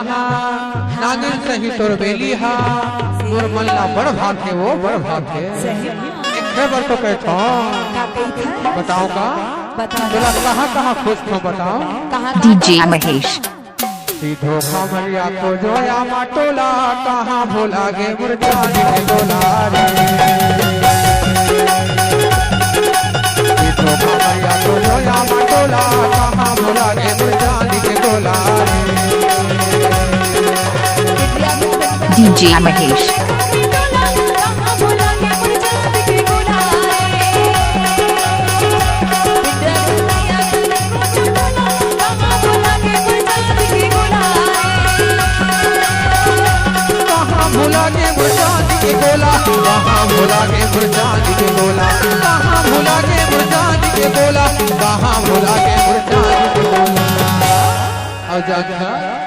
हा नागिन सही तोर बेली हा मोर मल्ला बड़ भागे वो बड़ भागे एक बार तो कहता बताओ का बोला कहाँ खुश हो बताओ डीजे महेश सीधो खमरिया को जोया माटोला कहाँ भोला गे मुरझाने के बोला रे सीधो खमरिया को जोया माटोला कहाँ भोला गे मुरझाने के बोला रे डीजे महेश भुला के मुरझाने के बोला कहाँ भुला के मुरझाने के बोला कहाँ भुला के मुरझाने के बोला कहाँ भुला के मुरझाने के बोला और जाकर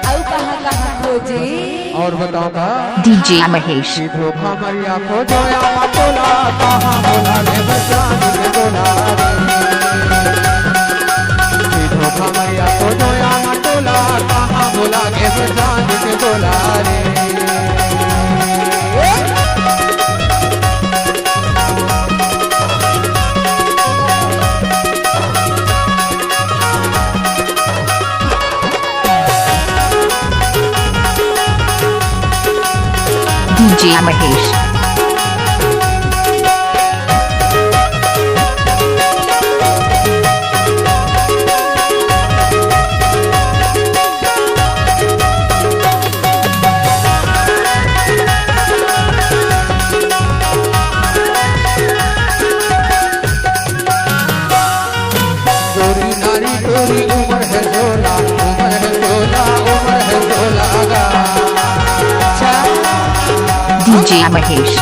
और बताओ का डीजे महेश सीधो खमरिया को जोया माटोला कहाँ भुला के मुरझाने के बोला सीधो खमरिया को जोया माटोला कहाँ भुला के मुरझाने के बोला रे डीजे महेश गोरी नारी गोरी उम्र है सोला उम्र है सोला उम्र है सोला गा डीजे महेश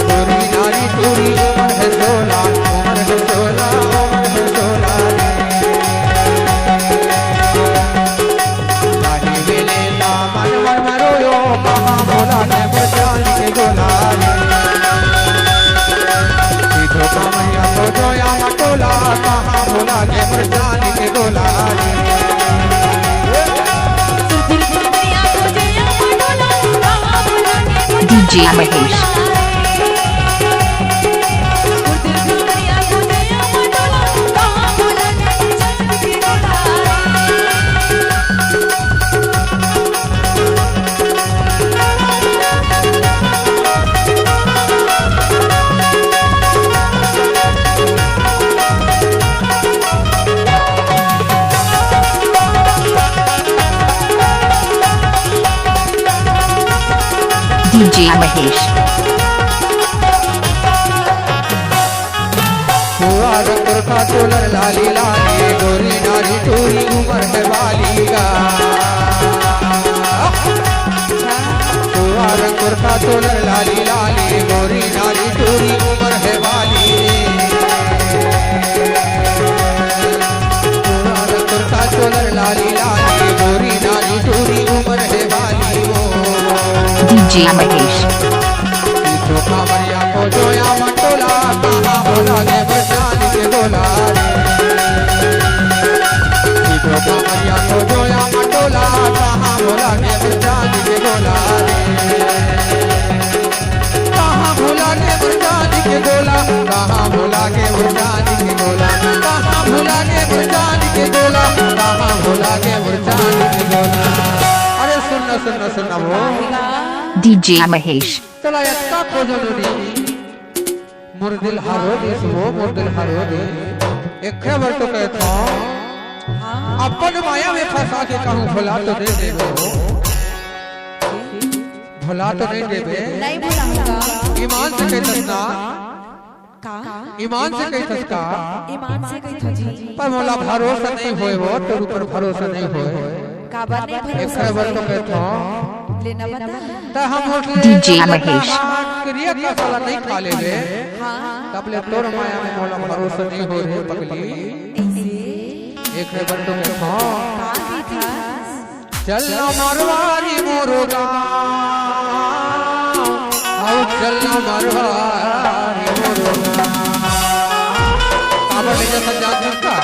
गोरी नारी गोरी उम्र है सोला उम्र है सोला उम्र है सोला काहे वेले ना मन मन मरोयो कहाँ भोला ने बचाने के गोला रे सीधो कमरिया को जोया मटोला कहाँ भोला के बचाने के गोला रे डीजे महेश डीजे महेश का चोलर लाली लाली गोरी नारी चोरी उम्र है वाली का रंगपुर का चोलर लाली लाली गोरी नारी चोरी उम्र है वाली रंगपुर का चोलर लाली लाली गोरी नारी चोरी उम्र है वाली डीजे महेश खमरिया को जोया मटोला कहाँ भोला के बचाने के बोला सीधो खमरिया को जोया मटोला कहाँ भोला के बचाने के बोला कहाँ भोला के बचाने के बोला कहाँ भोला के बचाने के बोला कहाँ भोला के बचाने के बोला कहाँ भोला के बचाने के बोला अरे सुनना सुनना सुनना वो डीजे महेश चला यत्ता को जरूरी मुर्दिल हारो देश वो मुर्दिल हारो दे एक खबर तो कहता अपन माया में फंसा के कहूँ भुला तो नहीं देवे भुला तो नहीं देवे नहीं भुलाऊंगा ईमान से कही तस्ना ईमान से कही तस्का ईमान से कही था जी पर मोला भरोसा नहीं होए वो तेरे ऊपर भरोसा नहीं होए काबा नहीं एक भरोसा खबर तो कहता लेना बता ता हम डीजे महेश क्रिया का साला नहीं खा लेवे तब ले तोर माया में मोला भरोसा नहीं हो रे पगली एक खबर तो कहता चल मरवारी मोरोगा आओ चल मरवारी मोरोगा काबर ले जा सज्जाद का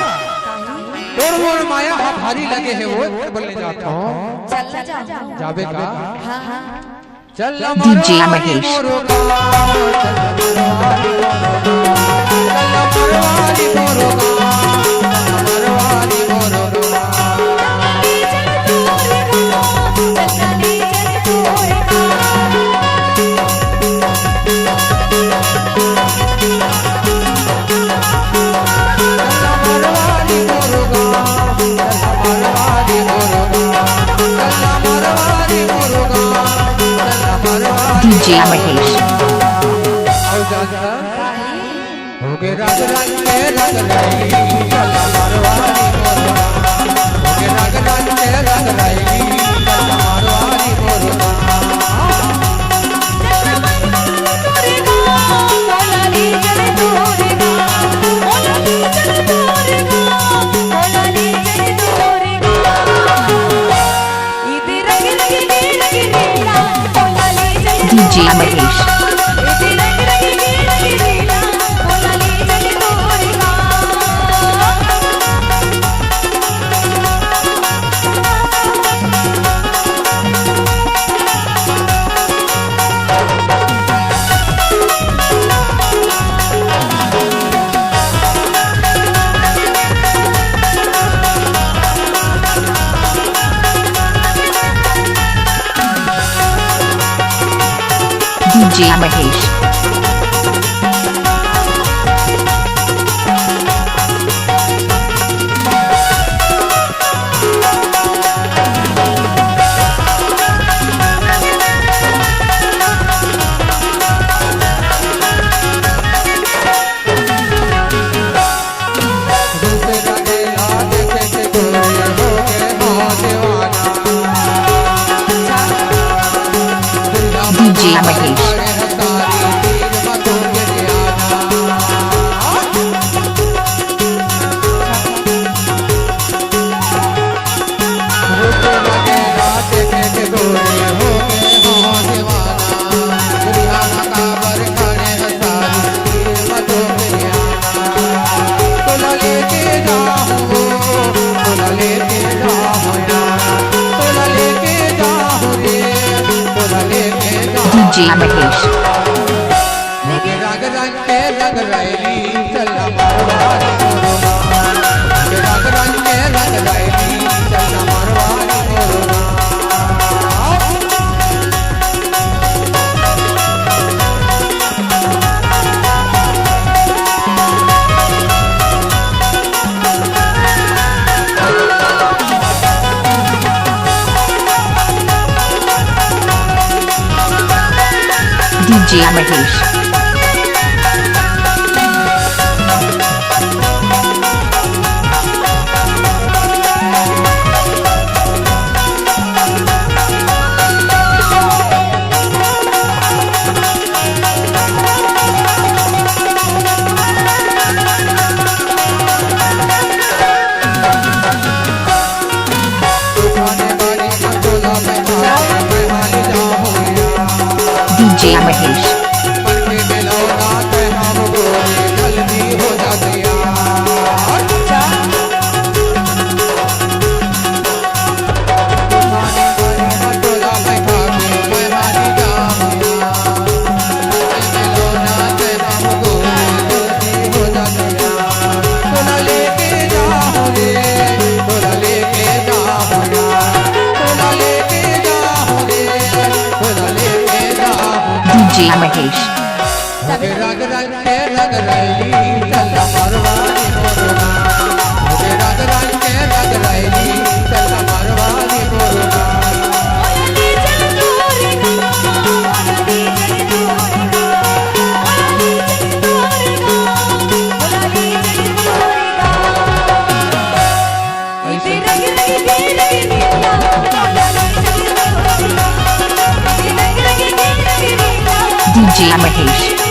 तोर मोर माया भारी लगे है वो बोलने जाता हूँ चल जाबे का हाँ हाँ चल DJ महेश। DJ महेश। हो गए राग राग के रंग रही चला मारवाड़ी मोरगा हो गए राग राग के रंग रही चला Marwari मोरगा DJ Mahesh. DJ Mahesh. DJ Mahesh. DJ Mahesh. राग रंग के रंग रैली चल मारवाड़ी मोरगा राग रंग के रंग रैली चल Marwari मोरगा DJ Mahesh. DJ Mahesh. DJ Mahesh. राग रंग के रंग रैली चल मारवाड़ी मोरगा राग रंग के रंग रैली चल मारवाड़ी मोरगा DJ महेश।